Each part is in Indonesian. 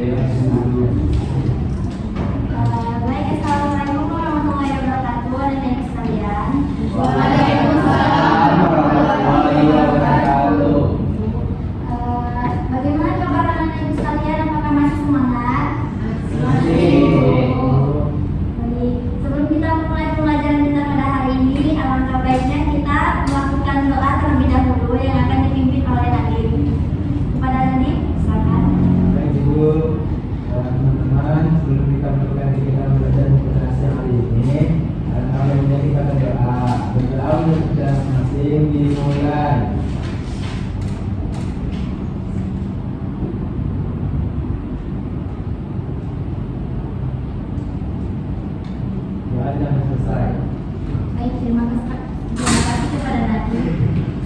Baik, assalamualaikum warahmatullahi wabarakatuh. Adik-adik sekalian. Waalaikumsalam warahmatullahi wabarakatuh. Bagaimana kabar adik-adik sekalian? Apakah masih semangat? Masih. Baik, sebelum kita mulai pelajaran kita pada hari ini, alangkah baiknya kita melakukan doa terlebih dahulu yang akan dipimpin oleh Nadim. Kepada Nadim, silakan. Baik Ibu, teman-teman, sebelum kita melakukan kegiatan belajar pada siang hari ini, alangkah baiknya kita berdoa. Berdoa untuk kita masing-masing dimulai. Doa jangan selesai. Baik, terima kasih kepada Nadim.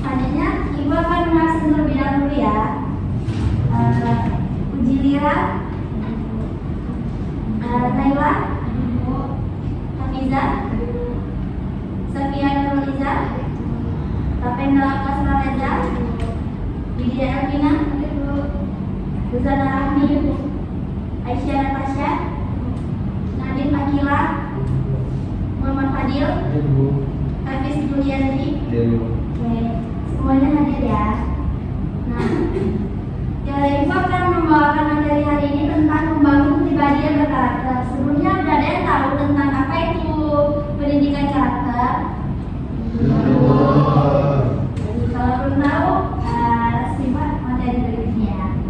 Selanjutnya, Ibu akan mengakseskan terlebih dahulu ya. Uji Lira, Naila, Hafiza, Safia Nurliza, Tapenda Kasra Reza, Widya Elvina, Ruzana Rahmi, Aisyah Natasha, Nadim Akila, Muhammad Fadil, Ibu. Hafiz Julianti. Ibu. Oke, semuanya hadir ya. Nah, Ibu akan membawakan materi hari ini tentang membangun pribadi yang berkarakter. Sebelumnya sudah ada yang tahu tentang apa itu pendidikan karakter? Jadi kalau belum tahu, simak materi berikutnya.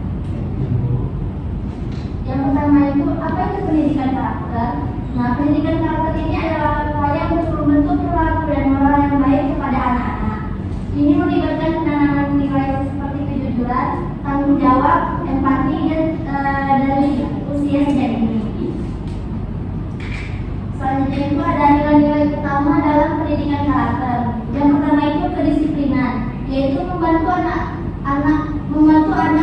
Yang pertama itu, apa itu pendidikan karakter? Nah, pendidikan karakter ini adalah upaya untuk membentuk perilaku dan moral yang baik kepada anak-anak. Ini melibatkan penanaman nilai seperti kejujuran, tanggung jawab, empati, dan dari usia sejak dini. Selanjutnya itu ada nilai-nilai utama dalam pendidikan karakter. Yang pertama itu kedisiplinan, yaitu membantu anak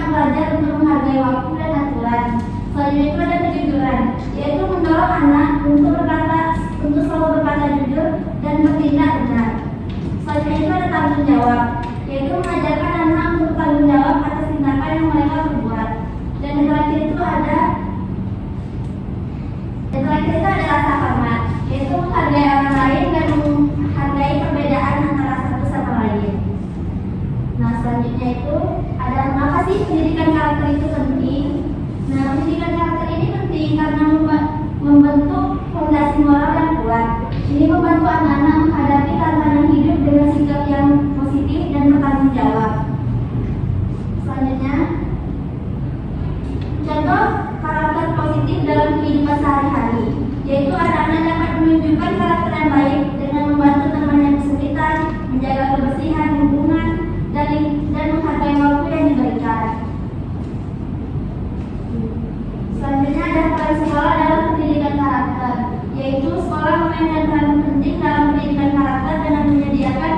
belajar untuk menghargai waktu dan aturan. Selanjutnya itu ada kejujuran, yaitu mendorong anak untuk selalu berkata jujur dan bertindak benar. Selanjutnya itu ada tanggung jawab, yaitu mengajarkan anak untuk tanggung jawab atas tindakan yang mereka perbuat. Dan yang terakhir itu ada rasa hormat, yaitu menghargai orang lain dan menghargai perbedaan antara satu sama lain. Nah, selanjutnya itu ada mengapa sih pendidikan karakter itu penting? Nah, pendidikan karakter ini penting karena membentuk fondasi moral yang kuat. Ini membantu anak-anak menghadapi tantangan hidup dengan sikap yang positif dan bertanggung jawab. Selanjutnya, contoh karakter positif dalam kehidupan sehari-hari, yaitu anak-anak dapat menunjukkan karakter yang baik dengan membantu teman yang kesulitan, menjaga kebersihan lingkungan, dan menghargai waktu yang diberikan. Selanjutnya ada peran sekolah dalam pendidikan karakter, yaitu sekolah memainkan peran penting dalam pendidikan karakter dengan menyediakan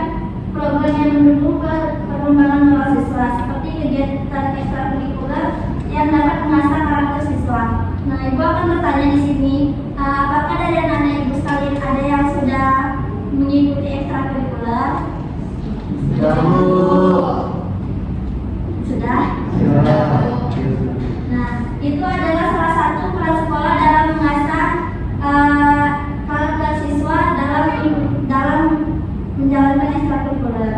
program yang mendukung perkembangan moral siswa seperti kegiatan ekstrakurikuler yang dapat mengasah karakter siswa. Nah, Ibu akan bertanya di sini, apakah dari anak-anak Ibu sekalian ada yang sudah mengikuti ekstrakurikuler? Sudah? Nah, itu adalah salah satu peran sekolah dalam mengasah karakter siswa dalam menjalankan ekstrakurikuler.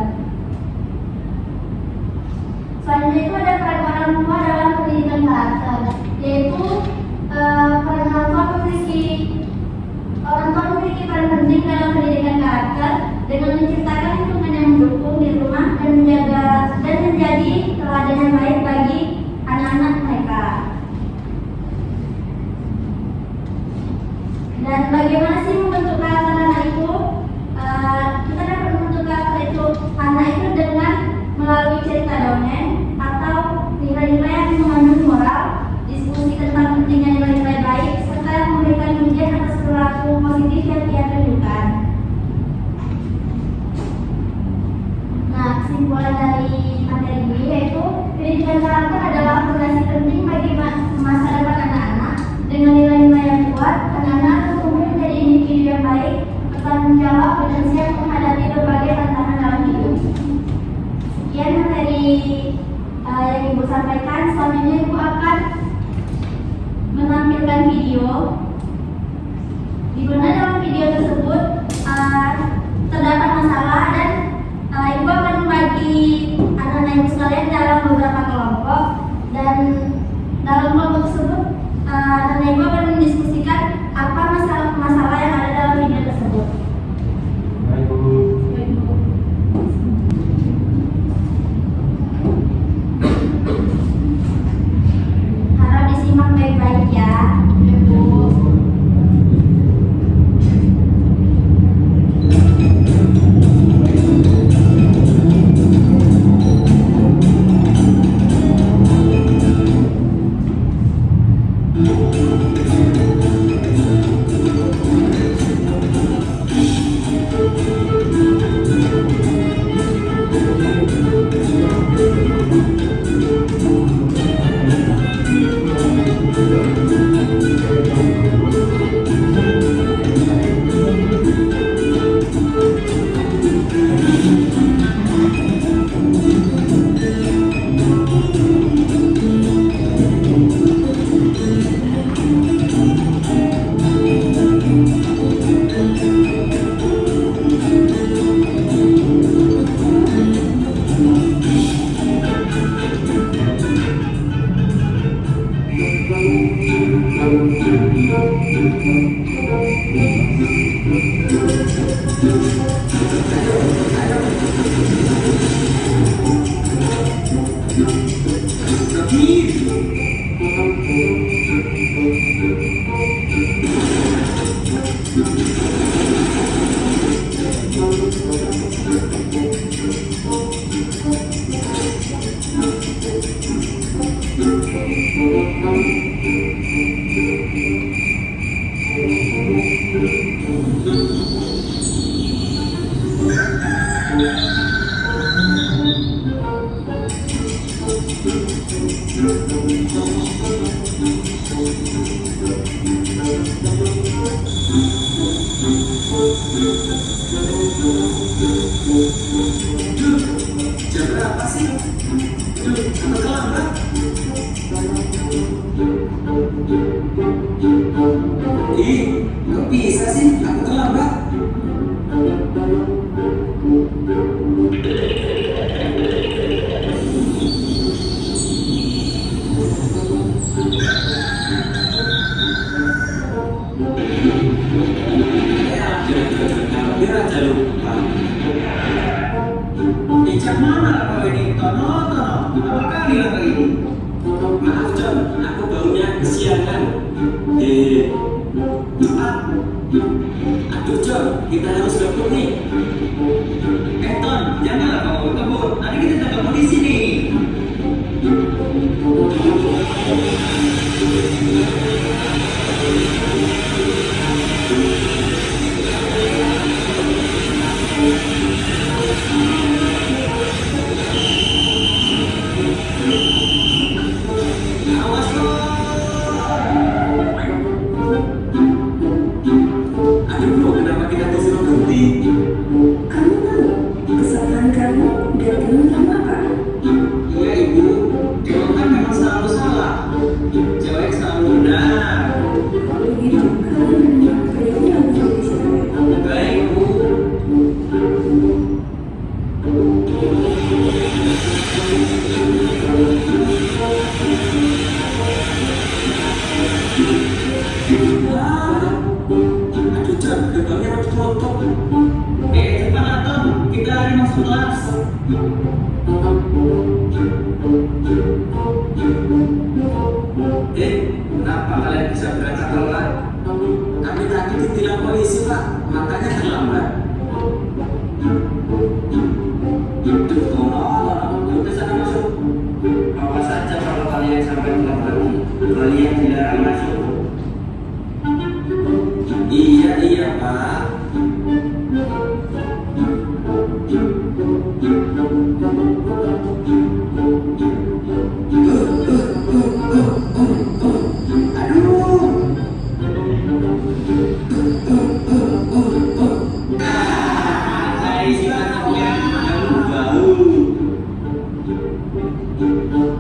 Selanjutnya itu ada peran orang tua dalam pendidikan karakter, yaitu peran orang tua memiliki peran penting dalam pendidikan karakter dengan menciptakan lingkungan yang mendukung di rumah dan menjadi teladan yang baik bagi anak-anak mereka. Dan bagaimana sih membentuk karakter anak itu? Kita dapat membentuk karakter itu anak itu dengan melalui cerita dongeng atau nilai-nilai yang mengandung moral, diskusi tentang pentingnya nilai-nilai baik, serta memberikan pujian atas perilaku positif yang ia tunjukkan. Nah, kesimpulan dari materi ini yaitu pendidikan karakter adalah fondasi penting bagi masa depan anak-anak. Dengan nilai-nilai yang kuat, anak-anak tumbuh menjadi di mana dalam video tersebut terdapat masalah dan ibu akan membagi anak-anak ibu sekalian dalam beberapa kelompok, dan dalam kelompok tersebut anak-anak ibu akan mendiskusikan apa masalah yang ada dalam video tersebut. Baik, Bu. Harap disimak baik-baik ya, Ibu. Jam berapa sih? Aku terlambat. Ih, kok bisa sih? Aku terlambat. Hampir aja lupa. Jam mana kau ini? Tono. Apa kali lagi ini? Maaf John, aku baunya kesiangan. Aduh John, kita harus gabung nih. Ton, janganlah kau kebut. Nanti kita ketemu di sini. Awas lo. Aduh bro, kenapa kita disuruh berhenti? Kamu tahu kesalahan kamu dan kamu tahu apa? Iya ibu, Dewa kan memang selalu salah. Cewek selalu benar. Kalau begitu, kamu memang pergi menjadi cewek. Baik bu. Aduh John, gerbangnya harus tutup. Cepat Anton, kita lari masuk kelas. Kenapa kalian bisa berangkat telat? Kami tadi ditilang polisi pak, makanya terlambat. Udah sana masuk. Apa saja kalau kalian sampai terlambat, kalian dilarang masuk. Iya pak.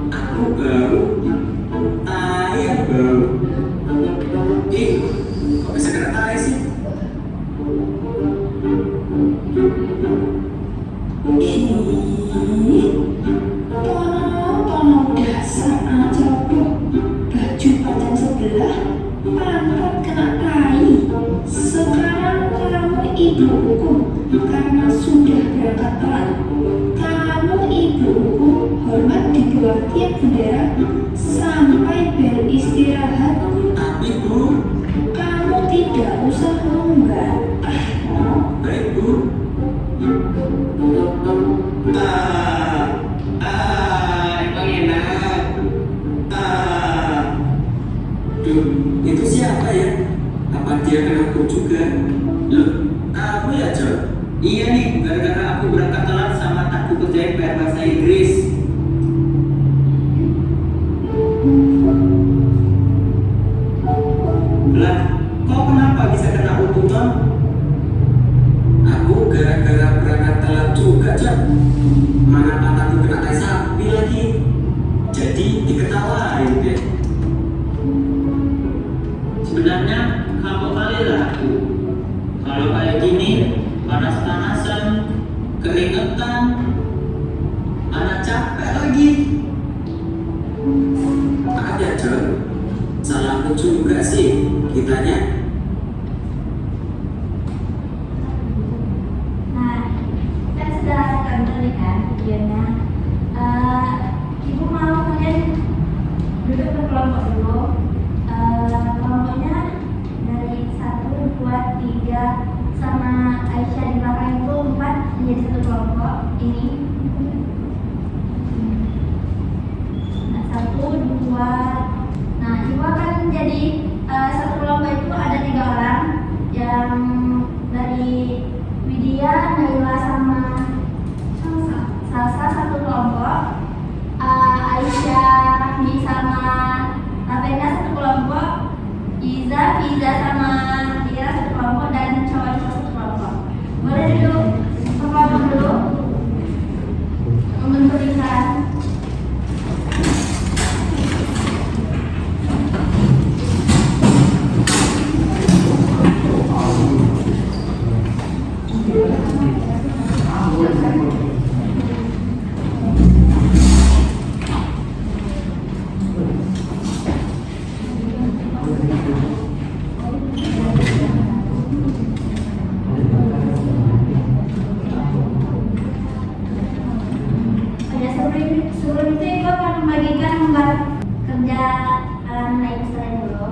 Aku bau, ayam bau. Pangkat kena tai. Sekarang kamu ibuku karena sudah berangkat telat. Kamu ibuku, hormat di bawah tiap bendera sampai bel istirahat. Tapi Bu, Kamu tidak usah membantah. baik Bu. Emang enak. Duh, itu siapa ya? Apa dia kenalku juga? Loh, aku ya John. Iya nih, gara-gara aku berangkat telat sama takku kerjain PR bahasa Inggris. Lah, kok kenapa bisa kena hukum John? Aku gara-gara berangkat telat juga John. Mana mataku kena tai sapi lagi. Jadi diketawain deh. Sebenarnya kamu kali lah aku. Kalau kayak gini, panas-panasan, keringetan, anak capek lagi. Maaf ya John, salahku juga sih kitanya. Nah, kan sudah tonton nih kan videonya. Ibu mau kalian duduk berkelompok dulu. Kelompoknya dari 1, 2, 3 sama Aisyah di belakang itu 4 menjadi satu kelompok ini. Nah, 1, 2. Nah, ibu akan menjadi satu kelompok itu ada 3 orang yang dari Widya, Naila sama Salsa satu kelompok, Aisyah, Rahmi sama Ravena satu kelompok, Iza, Fiza sama Ira satu kelompok, dan Cowok satu kelompok. Boleh duduk ke kelompok dulu membentuk lingkaran. Sebelum itu ibu akan membagikan lembar kerja naik saya dulu.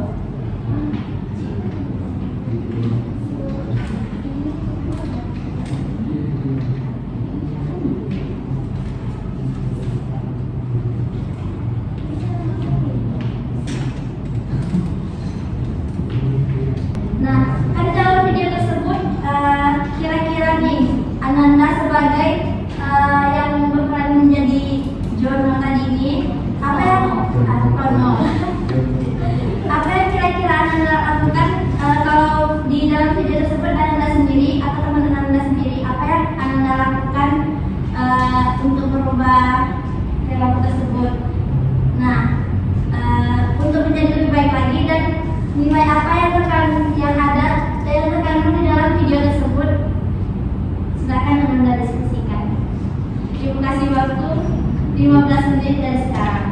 Nah, kan dalam video tersebut kira-kira nih Ananda sebagai yang berperan menjadi Jono tadi ini, apa yang apa yang kira-kira Ananda lakukan kalau di dalam video tersebut Ananda sendiri atau teman-teman Ananda sendiri, apa yang Ananda lakukan untuk merubah perilaku tersebut? Nah, untuk menjadi lebih baik lagi, dan nilai apa yang terkandung di dalam video tersebut, silakan Ananda diskusikan. Ibu kasih waktu 15 menit dari sekarang.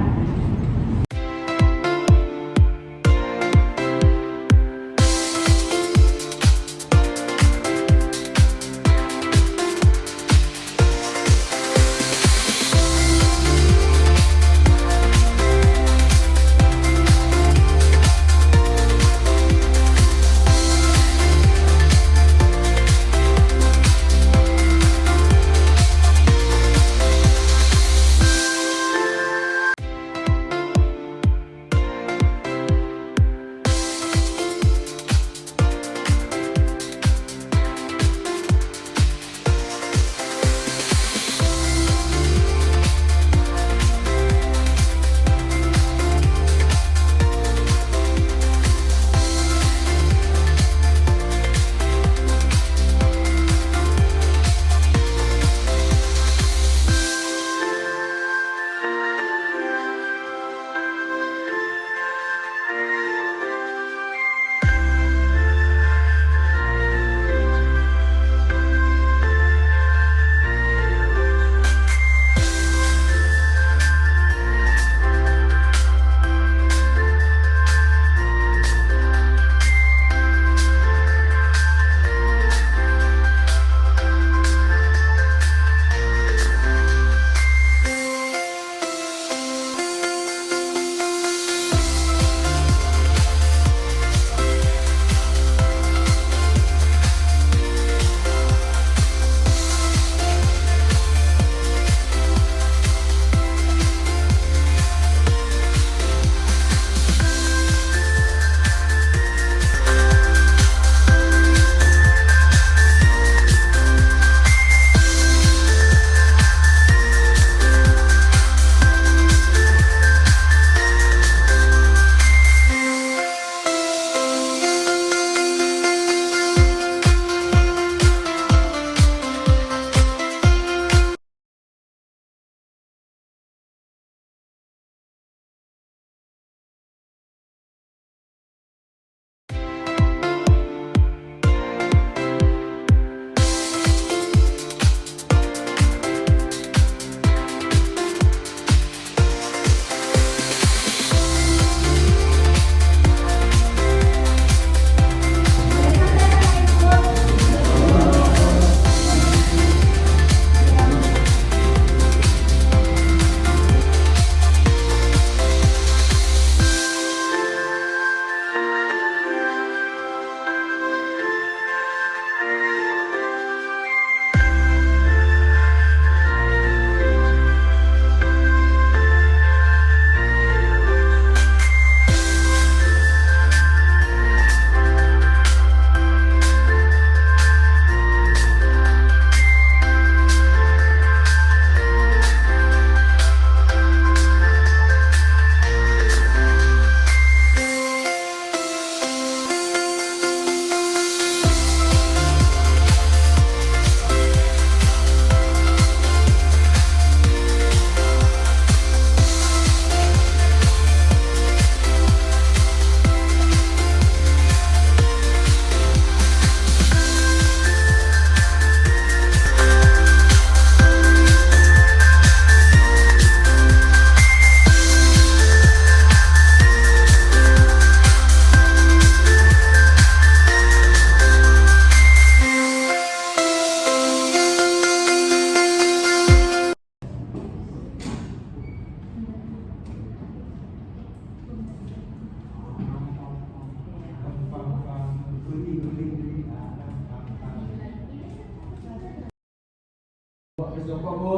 Habis jongkok, Bu.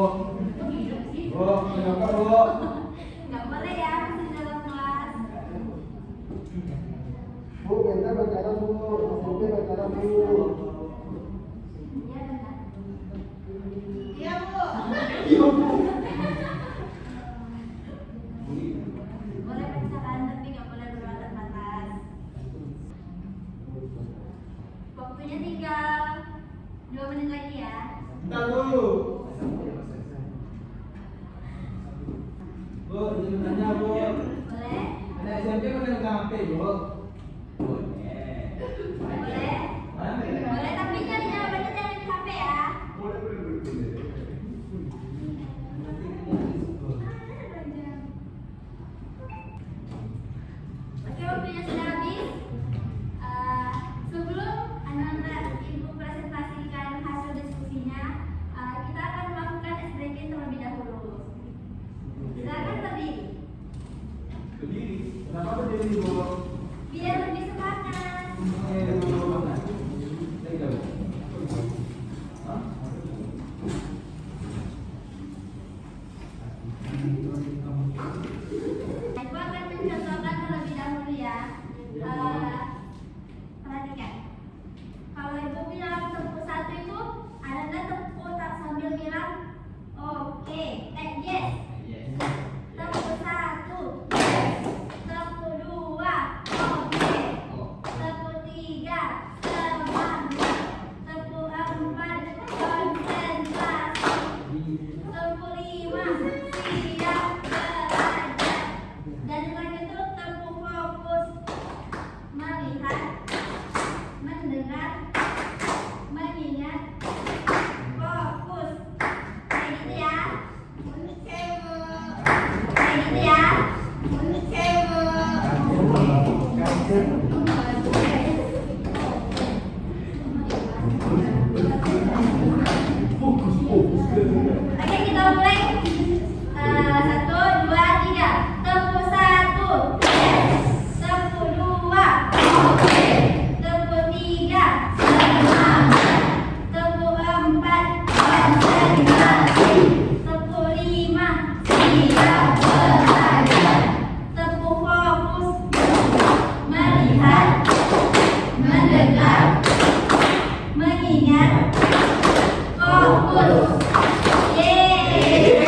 Hidup sih. Bu, jongkok, Bu. Nggak boleh ya masih dalam kelas. Bu, bentar bicara, Bu. SMP bicara, Bu. Iya benar. Iya, Bu. Iya, Bu. Boleh pacaran tapi nggak boleh berbatas batas. Waktunya tinggal 2 menit lagi ya. Bentar, Bu. Bu, izin tanya, Bu. Boleh? Anak SMP mana pegang HP, Bu? Boleh? Mana? Boleh tapi cari jawabannya jangan di HP ya. Oke, waktunya sudah habis. Sebelum anak-anak ibu presentasikan hasil diskusinya, kita akan melakukan icebreaking terlebih dahulu. Silakan berdiri. Berdiri. Kenapa berdiri, Bu? Biar lebih semangat. Ibu akan mencontohkan terlebih dahulu ya. Perhatikan. Kalau ibu bilang tepuk 1 itu, Anda tepuk tak sambil bilang oke, yes. Tepuk 1, yes. Tepuk 2, oke. Tepuk 3, semangat. Tepuk 4, konsentrasi. Tepuk 5, siap belajar. Dan setelah itu tepuk fokus, melihat, mendengar, mengingat, fokus. Kayak gitu ya. Kayak gitu ya. Oke, kita mulai. 1, 2, 3. Tepuk 1, yes. Tepuk 2, oke. Tepuk 3, semangat. Tepuk 4, konsentrasi. Tepuk 5, siap belajar. Tepuk fokus, melihat, mendengar, mengingat, fokus. Yeay.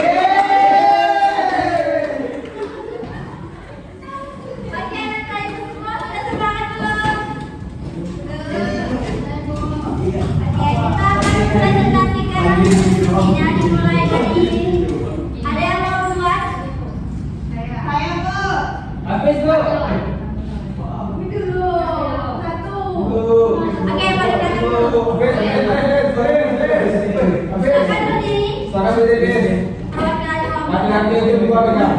Oke, anak ibu semua sudah semangat belum? Oke, kita akan presentasikan diskusinya dimulai dari. Ada yang mau duluan? Saya, Bu. Habis, Bu. Dulu. 1. Oke, balik lagi. Habis. Silakan berdiri. Sekarang berdiri. Perwakilan kelompok. Laki-laki itu buka pegang.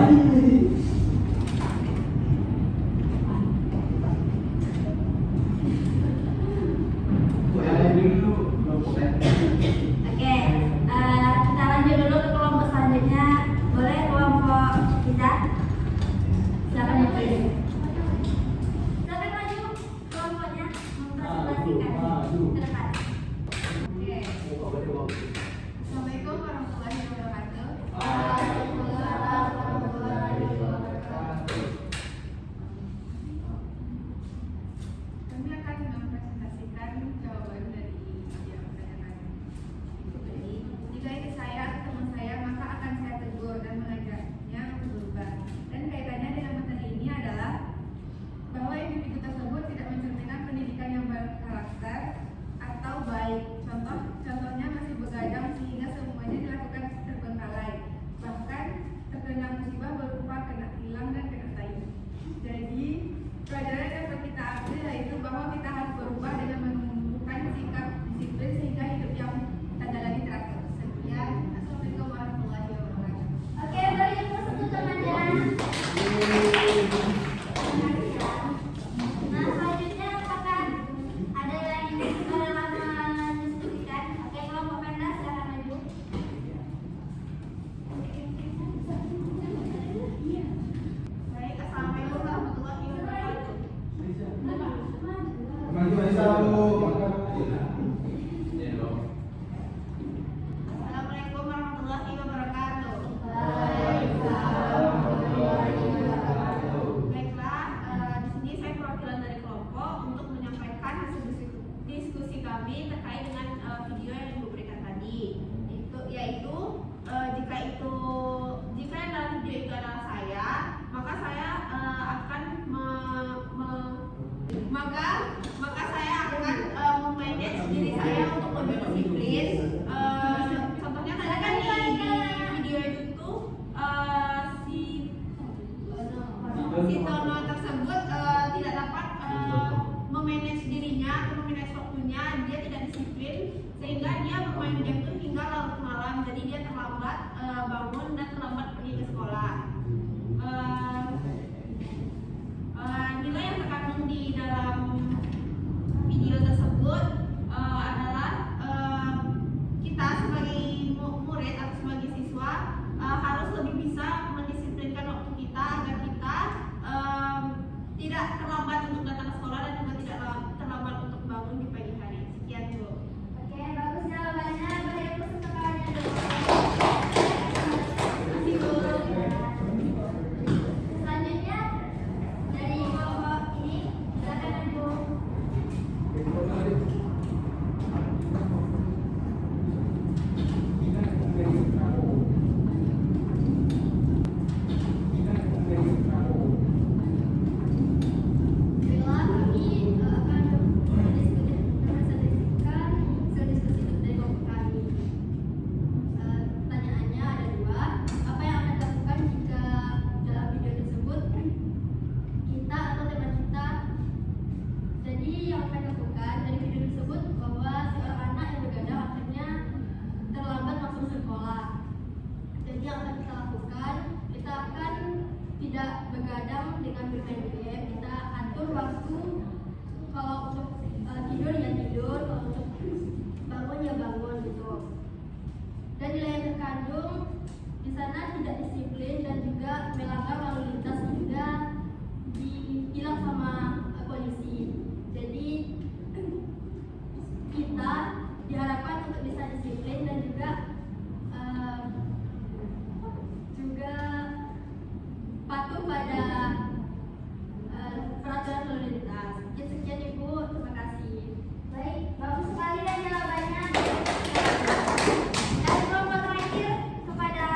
Oke, kita lanjut dulu ke kelompok selanjutnya. Boleh kelompok kita? Silakan berdiri. Silakan maju kelompoknya mempresentasikan ke depan. Assalamualaikum warahmatullahi wabarakatuh. Waalaikumsalam warahmatullahi wabarakatuh. Kami akan mempresentasikan jawaban dari yang pertanyaan. Jadi, jika itu saya atau teman saya, maka akan saya tegur dan mengajaknya untuk berubah. Dan kaitannya dengan materi ini adalah bahwa individu tersebut tidak mencerminkan pendidikan yang berkarakter atau baik. Contohnya masih begadang sehingga semuanya dilakukan terbengkalai. Bahkan terkena musibah berupa kena hilang dan kena tayu. Jadi pelajaran yang dapat kita ambil yaitu bahwa kita harus berubah dengan menumbuhkan sikap disiplin sehingga hidup yang ada lagi teratur. Sekian, assalamualaikum warahmatullahi wabarakatuh. Oke, beri tepuk satu temannya. Nah, selanjutnya apakah ada yang ingin mendiskusikan? Oke, kelompok Penda silakan maju. Baik, assalamualaikum warahmatullahi wabarakatuh. Maju Aisyah, Bu. Assalamualaikum si Tono tersebut tidak dapat memanage dirinya atau memanage waktunya, dia tidak disiplin sehingga dia bermain game itu hingga larut malam, jadi dia terlambat bangun dan terlambat pergi ke sekolah. Nilai yang terkandung di dalam video tersebut adalah kita sebagai murid atau sebagai siswa harus lebih bisa mendisiplinkan waktu kita agar kita tidak terlambat untuk datang ke sekolah dan juga tidak terlambat untuk bangun di pagi hari. Sekian dulu. Oke, bagus jawabannya. Beri tepuk tangannya dulu. Terima kasih guru. Selanjutnya dari kelompok ini, silakan Ibu. Bila kami akan mendiskusikan hasil diskusi dari kelompok kami. Pertanyaannya ada dua. Apa yang akan dilakukan jika dalam video tersebut kita atau teman kita? Jadi yang akan dilakukan dari video tersebut bahwa seorang anak yang begadang akhirnya terlambat masuk sekolah. Jadi yang akan kita lakukan, kita akan tidak begadang dengan bermain game. Kita atur waktu, kalau untuk tidur ya tidur, kalau untuk bangun ya bangun gitu. Dan nilai yang terkandung di sana tidak disiplin dan juga melanggar lalu lintas juga dibilang sama polisi. Jadi kita diharapkan untuk bisa disiplin dan juga patuh pada peraturan lalu lintas. Sekian Ibu, terima kasih. Baik, bagus sekali dan jawabannya. Dan kelompok terakhir kepada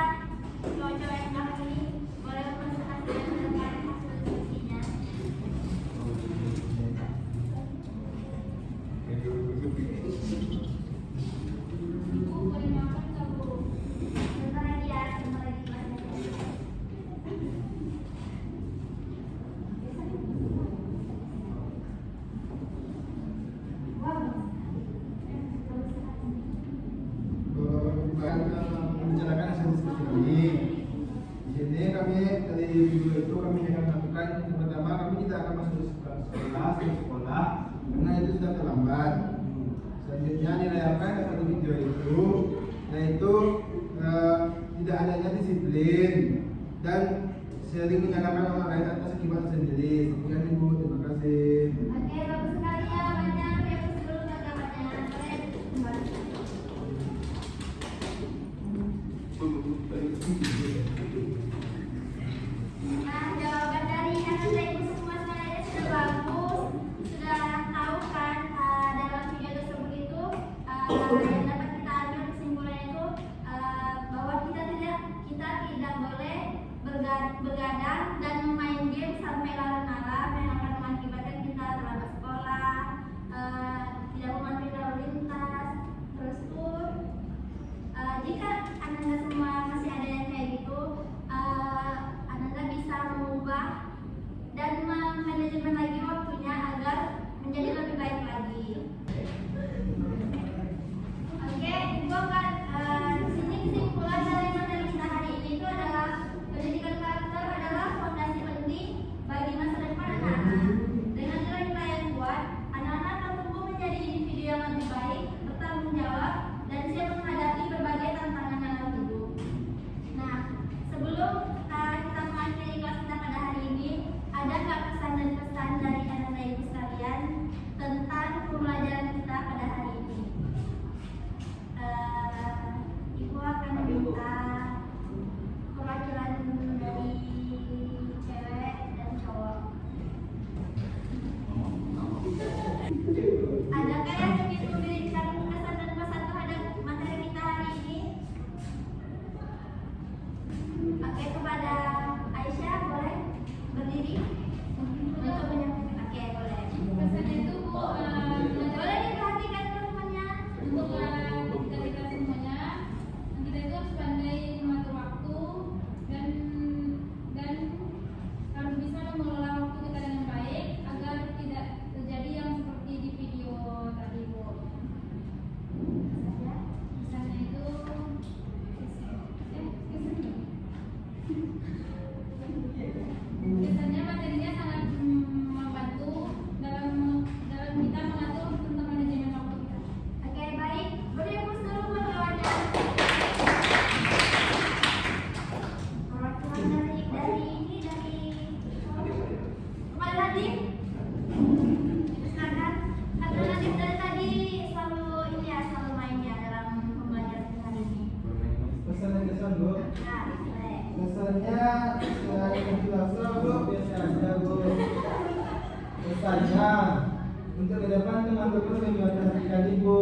cowok-cowok yang belakang ini boleh mempresentasikan tentang hasil diskusinya. Bu, boleh makan nggak Bu? Sebentar lagi ya, sebentar lagi kelasnya. Membicarakan hasil diskusi ini. Di sini kami dari video itu kami akan lakukan yang pertama, kami tidak akan masuk sekolah karena itu sudah terlambat. Selanjutnya nilai apa yang dapat video itu, yaitu tidak adanya disiplin dan sering menyalahkan orang lain atas akibat sendiri. Sekian Ibu, terima kasih. Oke, bagus sekali ya, banyak yang sebelum jawabannya. Nah, jawaban dari anak-anak Ibu semua semuanya sudah bagus, sudah tahu kan dalam video tersebut itu yang dapat kita ambil kesimpulannya itu bahwa kita tidak boleh begadang dan main game Ustaznya. Untuk ke depan teman-teman memperhatikan ibu.